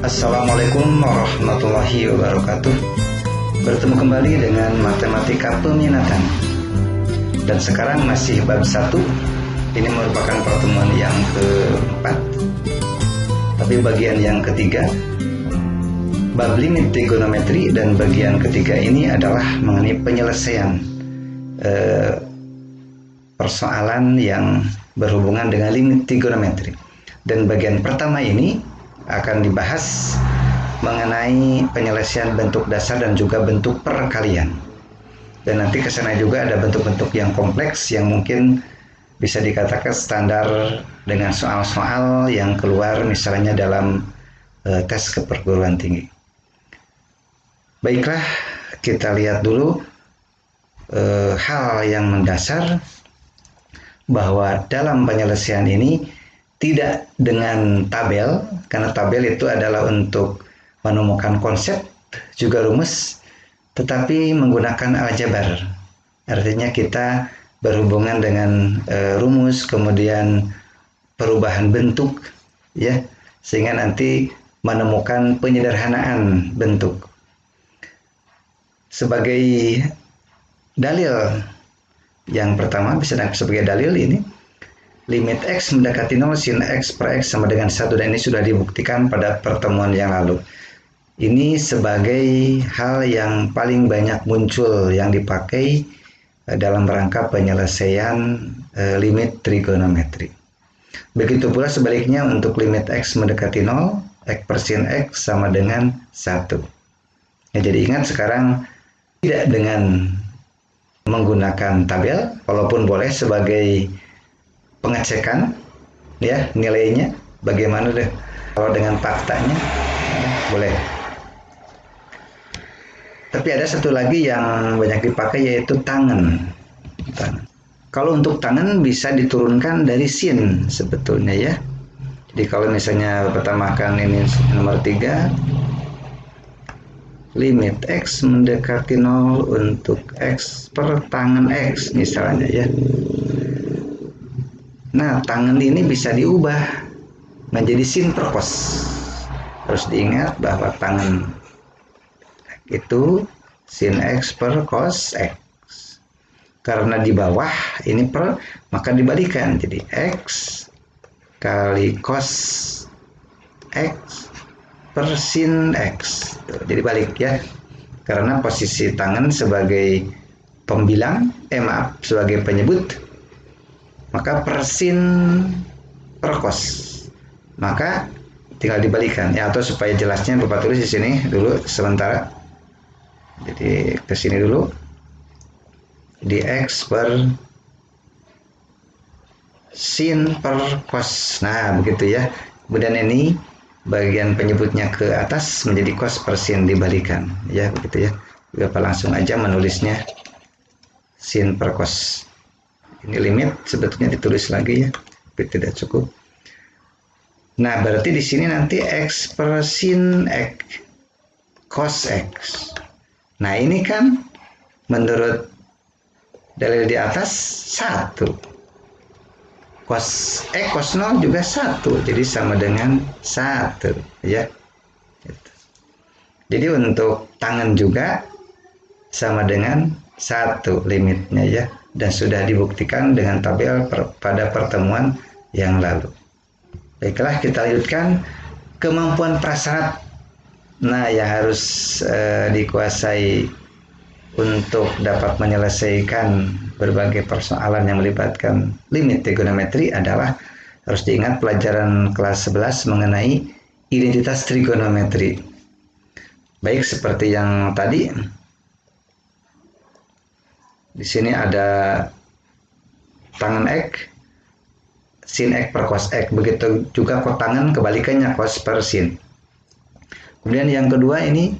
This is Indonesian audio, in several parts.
Assalamualaikum warahmatullahi wabarakatuh. Bertemu kembali dengan matematika peminatan. Dan sekarang masih bab 1. Ini merupakan pertemuan yang keempat, tapi bagian yang ketiga, bab limit trigonometri. Dan bagian ketiga ini adalah mengenai penyelesaian persoalan yang berhubungan dengan limit trigonometri. Dan bagian pertama ini akan dibahas mengenai penyelesaian bentuk dasar dan juga bentuk perkalian. Dan nanti kesana juga ada bentuk-bentuk yang kompleks yang mungkin bisa dikatakan standar dengan soal-soal yang keluar misalnya dalam tes keperguruan tinggi. Baiklah, kita lihat dulu hal yang mendasar bahwa dalam penyelesaian ini tidak dengan tabel, karena tabel itu adalah untuk menemukan konsep, juga rumus, tetapi menggunakan aljabar. Artinya kita berhubungan dengan rumus, kemudian perubahan bentuk, ya, sehingga nanti menemukan penyederhanaan bentuk. Sebagai dalil yang pertama, bisa sebagai dalil ini, limit X mendekati 0 sin X per X sama dengan 1, dan ini sudah dibuktikan pada pertemuan yang lalu. Ini sebagai hal yang paling banyak muncul yang dipakai dalam rangka penyelesaian limit trigonometri. Begitu pula sebaliknya untuk limit X mendekati 0, X per sin X sama dengan 1. Ya, jadi ingat sekarang tidak dengan menggunakan tabel, walaupun boleh sebagai pengecekan, ya, nilainya bagaimana deh. Kalau dengan faktanya boleh. Tapi ada satu lagi yang banyak dipakai, yaitu tangen. Kalau untuk tangen bisa diturunkan dari sin sebetulnya, ya. Jadi kalau misalnya pertamakan ini nomor 3, limit X mendekati 0 untuk X per tangen X misalnya, ya. Nah, tangen ini bisa diubah menjadi sin per cos. Harus diingat bahwa tangen itu sin X per cos X. Karena di bawah ini per, maka dibalikan. Jadi X kali cos X per sin X. Jadi balik, ya. Karena posisi tangen sebagai pembilang, sebagai penyebut, maka per sin per cos, maka tinggal dibalikan, ya. Atau supaya jelasnya Bapak tulis di sini dulu sementara. Jadi ke sini dulu, di X per sin per cos. Nah, begitu, ya. Kemudian ini bagian penyebutnya ke atas menjadi cos per sin, dibalikan, ya, begitu, ya. Bapak langsung aja menulisnya sin per cos. Ini limit sebetulnya ditulis lagi, ya, tapi tidak cukup. Nah, berarti di sini nanti X per sin X cos X. Nah, ini kan menurut dalil di atas 1. Cos X cos 0 juga 1. Jadi sama dengan 1, ya. Jadi untuk tangen juga sama dengan 1 limitnya, ya. Dan sudah dibuktikan dengan tabel pada pertemuan yang lalu. Baiklah, kita lanjutkan kemampuan prasyarat. Nah, yang harus dikuasai untuk dapat menyelesaikan berbagai persoalan yang melibatkan limit trigonometri adalah, harus diingat pelajaran kelas 11 mengenai identitas trigonometri. Baik, seperti yang tadi, di sini ada tangen X, sin X per cos X. Begitu juga kotangen kebalikannya, cos per sin. Kemudian yang kedua ini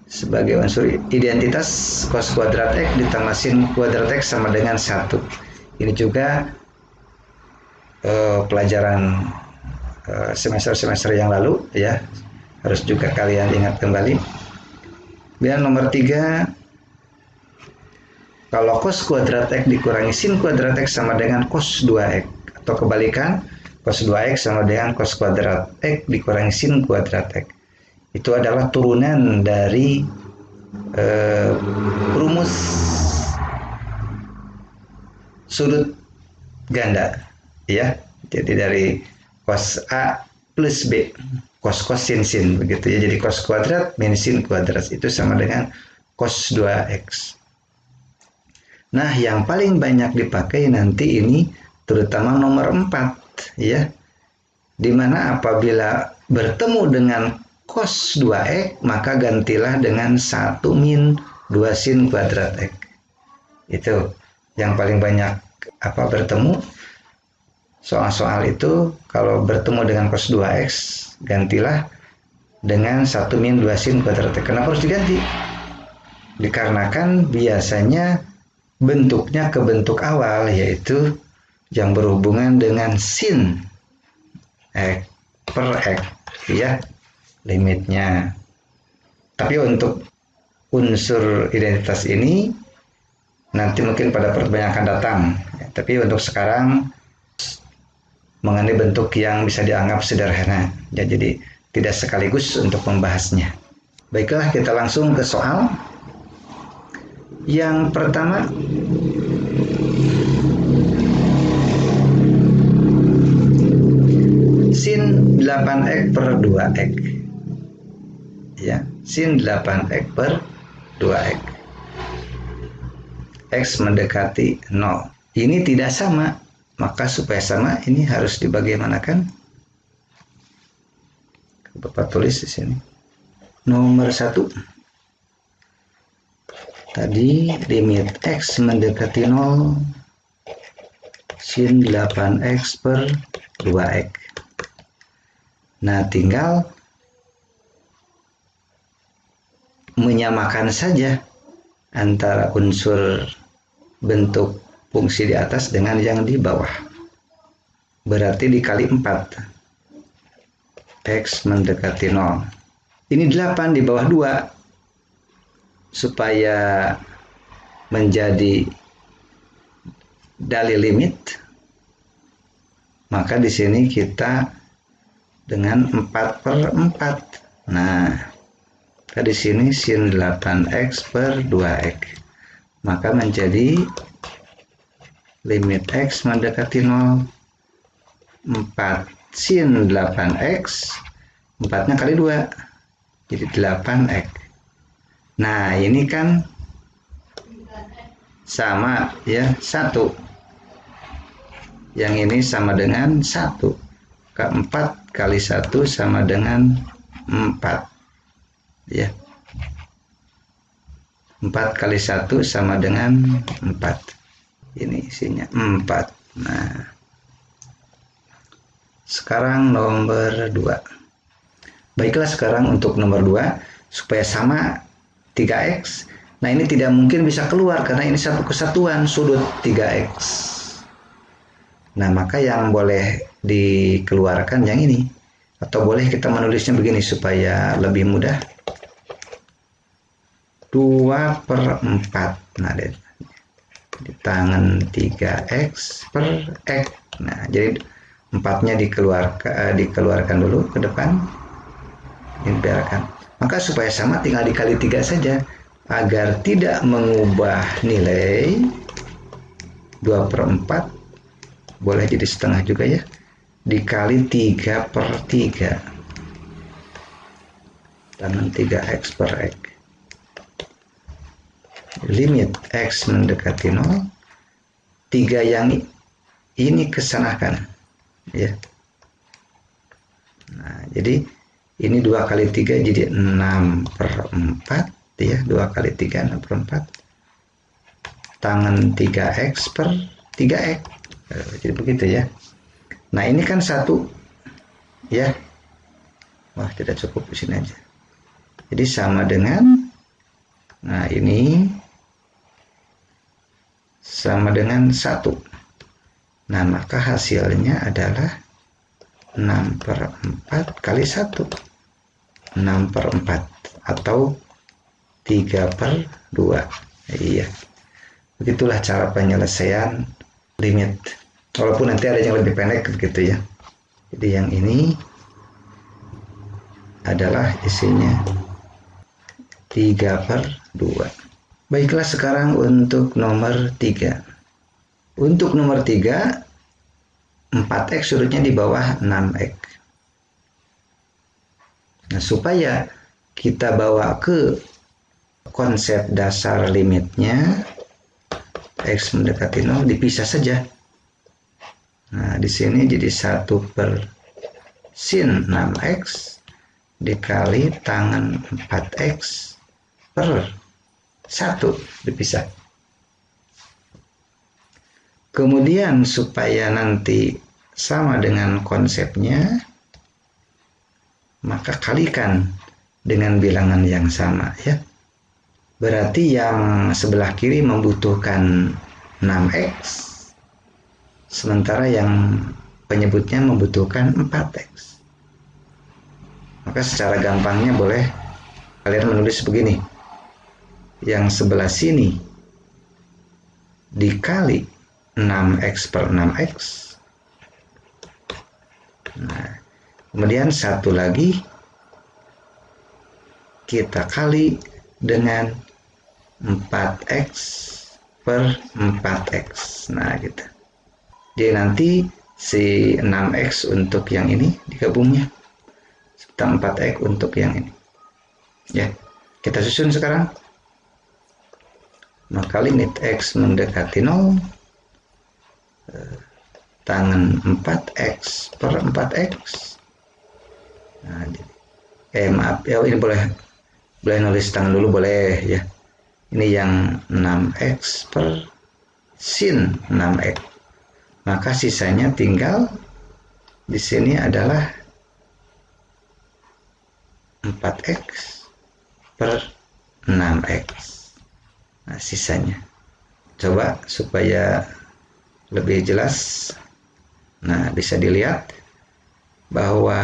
sebagai unsur identitas, cos kuadrat X ditambah sin kuadrat X sama dengan 1. Ini juga pelajaran semester-semester yang lalu, ya. Harus juga kalian ingat kembali. Kemudian nomor 3, kalau cos kuadrat X dikurangi sin kuadrat X sama dengan cos 2X. Atau kebalikan, cos 2X sama dengan cos kuadrat X dikurangi sin kuadrat X. Itu adalah turunan dari rumus sudut ganda, ya. Jadi dari cos A plus B, cos sin sin begitu ya. Jadi cos kuadrat min sin kuadrat itu sama dengan cos 2x. Nah, yang paling banyak dipakai nanti ini terutama nomor 4 ya. Dimana apabila bertemu dengan cos 2x maka gantilah dengan 1 min 2 sin kuadrat x. Itu yang paling banyak bertemu. Soal-soal itu kalau bertemu dengan cos 2x gantilah dengan 1 min 2 sin kuadrat x. Kenapa harus diganti? Dikarenakan biasanya bentuknya ke bentuk awal, yaitu yang berhubungan dengan sin x per x ya, limitnya. Tapi untuk unsur identitas ini nanti mungkin pada pertemuan akan datang ya. Tapi untuk sekarang mengenai bentuk yang bisa dianggap sederhana ya, jadi tidak sekaligus untuk membahasnya. Baiklah, kita langsung ke soal. Yang pertama, sin 8x per 2x ya, sin 8x per 2x, x mendekati 0. Ini tidak sama, maka supaya sama ini harus dibagaimanakan? Bapak tulis di sini. Nomor 1, tadi limit x mendekati 0 sin 8x per 2x. Nah, tinggal menyamakan saja antara unsur bentuk fungsi di atas dengan yang di bawah. Berarti dikali 4. X mendekati 0. Ini 8 di bawah 2. Supaya menjadi dalil limit, maka di sini kita dengan 4 per 4. Nah, di sini sin 8x per 2x, maka menjadi limit x mendekati 0 4 sin 8x, 4-nya kali 2 jadi 8x. Nah, ini kan sama ya, 1. Yang ini sama dengan 1. Keempat kali 1 sama dengan 4 ya. 4 kali 1 sama dengan 4. Ini isinya 4. Nah, sekarang nomor 2. Baiklah, sekarang untuk nomor 2 supaya sama 3x. Nah, ini tidak mungkin bisa keluar karena ini satu kesatuan sudut 3x. Nah, maka yang boleh dikeluarkan yang ini, atau boleh kita menulisnya begini supaya lebih mudah. 2 per 4. Nah, di tangan 3x per x. Nah, jadi 4-nya dikeluarkan dulu ke depan. Ini biarkan. Maka supaya sama tinggal dikali 3 saja. Agar tidak mengubah nilai, 2 per 4 boleh jadi setengah juga ya, dikali 3 per 3 dengan 3x per x. Limit x mendekati 0, 3 yang ini kesanakan ya. Nah, jadi ini 2 kali 3 jadi 6 per 4 ya, 2 kali 3 6 per 4 tangan 3x per 3x. Jadi begitu ya. Nah, ini kan 1 ya. Wah, tidak cukup di sini aja. Jadi sama dengan, nah ini sama dengan 1. Nah, maka hasilnya adalah 6 per 4 kali 1. 6 per 4 atau 3 per 2. Iya. Begitulah cara penyelesaian limit. Walaupun nanti ada yang lebih pendek begitu ya. Jadi yang ini adalah isinya 3/2. Baiklah, sekarang untuk nomor 3. Untuk nomor 3, 4x surutnya di bawah 6x. Nah, supaya kita bawa ke konsep dasar limitnya, x mendekati 0 dipisah saja. Nah, di sini jadi 1/sin 6x dikali tangan 4x per 1 dipisah. Kemudian supaya nanti sama dengan konsepnya, maka kalikan dengan bilangan yang sama ya. Berarti yang sebelah kiri membutuhkan 6x, sementara yang penyebutnya membutuhkan 4x. Maka secara gampangnya boleh kalian menulis begini. Yang sebelah sini dikali 6x per 6x. Nah, kemudian satu lagi kita kali dengan 4x per 4x. Nah, gitu. Jadi nanti si 6x untuk yang ini digabungnya, serta 4x untuk yang ini. Ya, kita susun sekarang. Maka limit x mendekati 0, tangan 4x per 4x. Nah, maaf ya, ini boleh nulis tangan dulu, boleh ya. Ini yang 6x per sin 6x. Maka sisanya tinggal di sini adalah 4x per 6x. Nah, sisanya. Coba supaya lebih jelas. Nah, bisa dilihat bahwa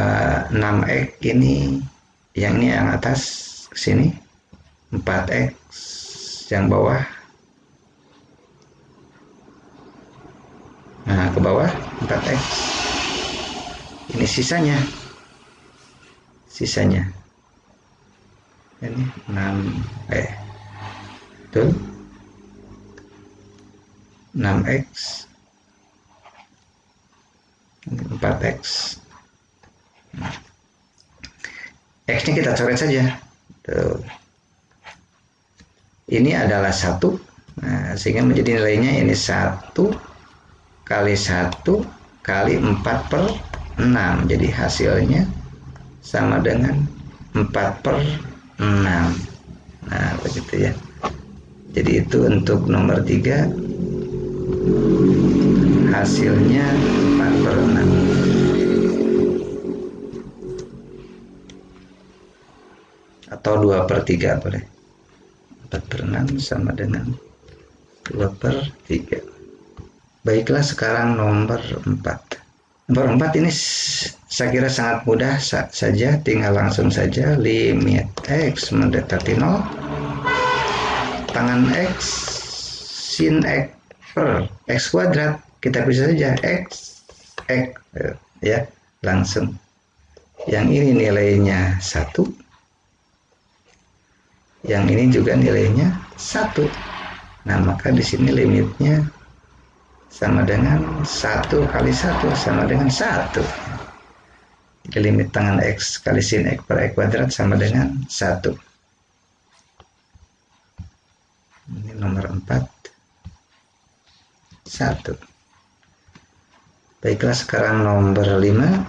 6x ini yang atas ke sini, 4x yang bawah. Nah, ke bawah 4x. Ini sisanya. Ini 6 betul. 6x 4x. X-nya kita coret saja. Tuh. Ini adalah 1. Nah, sehingga menjadi nilainya ini 1 kali 1 kali 4/6. Jadi hasilnya sama dengan 4/6. Nah, begitu ya. Jadi itu untuk nomor 3 hasilnya 4/6. Atau 2/3 boleh. 4/6 sama dengan 2/3. Baiklah, sekarang nomor 4. Nomor 4 ini saya kira sangat mudah saja, tinggal langsung saja limit x mendekati 0, tangan x sin x per x kuadrat, kita bisa saja x ya, langsung. Yang ini nilainya 1, yang ini juga nilainya 1. Nah, maka di sini limitnya sama dengan 1 kali 1 sama dengan 1. Jadi limit tangan x kali sin x per x kuadrat sama dengan 1. Ini nomor 4. 1. Baiklah, sekarang nomor 5.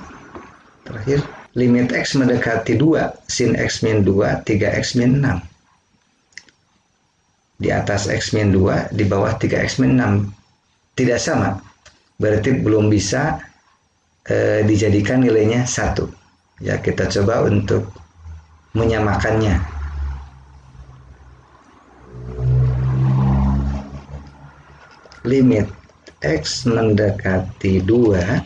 Terakhir, limit x mendekati 2, sin x min 2, 3x min 6. Di atas x min 2, di bawah 3x min 6. Tidak sama, berarti belum bisa dijadikan nilainya 1. Ya, kita coba untuk menyamakannya. Limit x mendekati 2,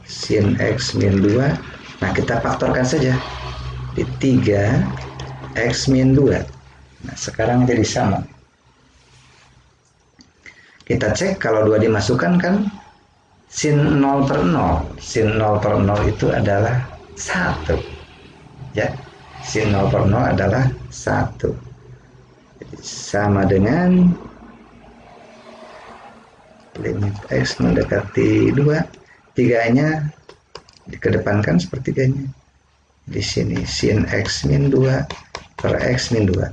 sin x min 2. Nah, kita faktorkan saja di 3x min 2. Nah, sekarang jadi sama. Kita cek kalau 2 dimasukkan kan sin 0/0. Sin 0/0 itu adalah 1. Ya, sin 0 per 0 adalah 1. Jadi, sama dengan limit X mendekati 2, 3-nya dikedepankan sepertiganya. Di sini sin X min 2 per X min 2.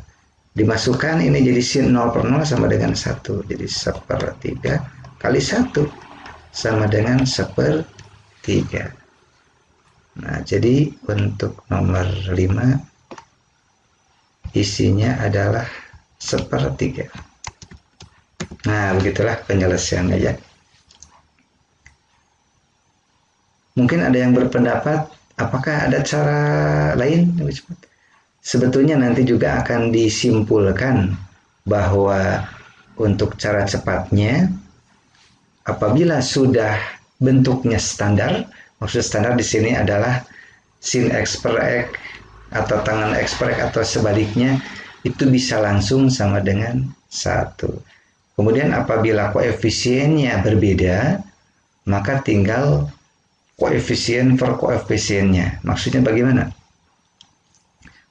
Dimasukkan ini jadi sin 0 per 0 sama dengan 1. Jadi 1/3 kali 1 sama dengan 1/3. Nah, jadi untuk nomor 5 isinya adalah 1/3. Nah, begitulah penyelesaiannya ya. Mungkin ada yang berpendapat, apakah ada cara lain lebih cepat? Sebetulnya nanti juga akan disimpulkan bahwa untuk cara cepatnya, apabila sudah bentuknya standar, maksud standar di sini adalah sin X per X atau tangan X per X atau sebaliknya, itu bisa langsung sama dengan 1. Kemudian apabila koefisiennya berbeda, maka tinggal koefisien per koefisiennya. Maksudnya bagaimana?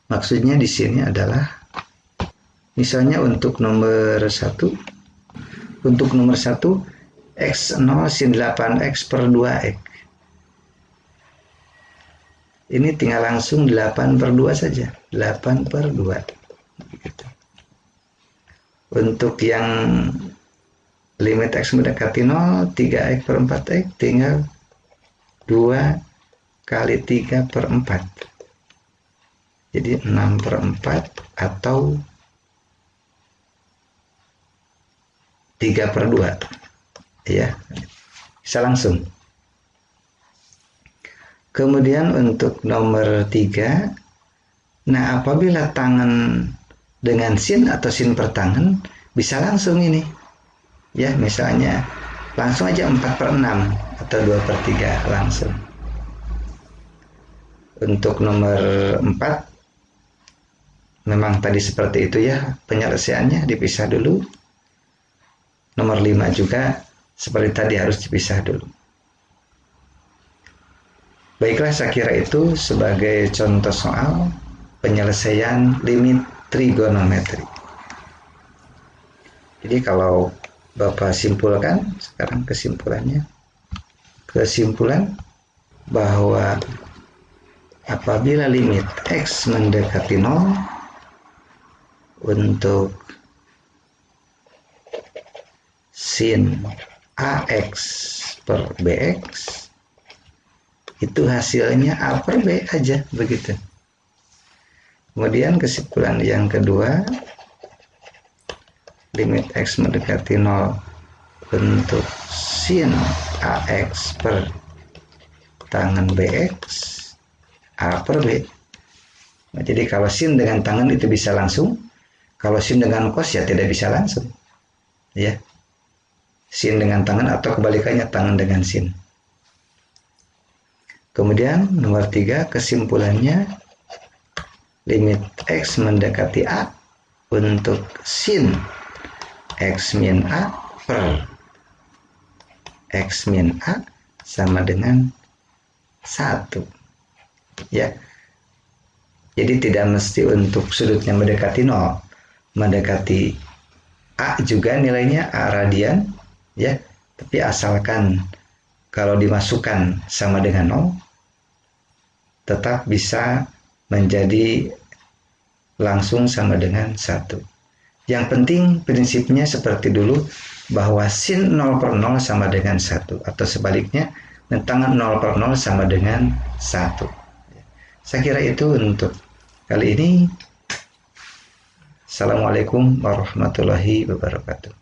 Maksudnya di sini adalah misalnya untuk nomor 1, X0 sin 8X per 2X. Ini tinggal langsung 8/2 saja. 8/2. Begitu. Untuk yang limit X mendekati 0, 3X per 4X, tinggal 2 kali 3/4. Jadi 6/4 atau 3/2. Ya, bisa langsung. Kemudian untuk nomor 3, nah apabila tangan dengan sin atau sin per tangan, bisa langsung ini. Ya, misalnya langsung aja 4/6 atau 2/3 langsung. Untuk nomor 4, memang tadi seperti itu ya penyelesaiannya, dipisah dulu. Nomor 5 juga seperti tadi harus dipisah dulu. Baiklah, saya kira itu sebagai contoh soal penyelesaian limit trigonometri. Jadi kalau Bapak simpulkan, sekarang kesimpulannya. Kesimpulan bahwa apabila limit X mendekati 0 untuk sin AX per BX, itu hasilnya A per B aja, begitu. Kemudian kesimpulan yang kedua, limit X mendekati 0 untuk sin AX per tangan BX, A per B. Nah, jadi kalau sin dengan tangan itu bisa langsung, kalau sin dengan cos ya tidak bisa langsung. Ya. Sin dengan tangan atau kebalikannya tangan dengan sin. Kemudian nomor 3 kesimpulannya, limit X mendekati A untuk sin X min A per X min A sama dengan 1. Ya. Jadi tidak mesti untuk sudutnya mendekati 0. Mendekati A juga nilainya A radian, ya. Tapi asalkan kalau dimasukkan sama dengan 0, tetap bisa menjadi langsung sama dengan 1. Yang penting prinsipnya seperti dulu, bahwa sin 0 per 0 sama dengan 1, atau sebaliknya tangan 0 per 0 sama dengan 1. Saya kira itu untuk kali ini. Assalamualaikum warahmatullahi wabarakatuh.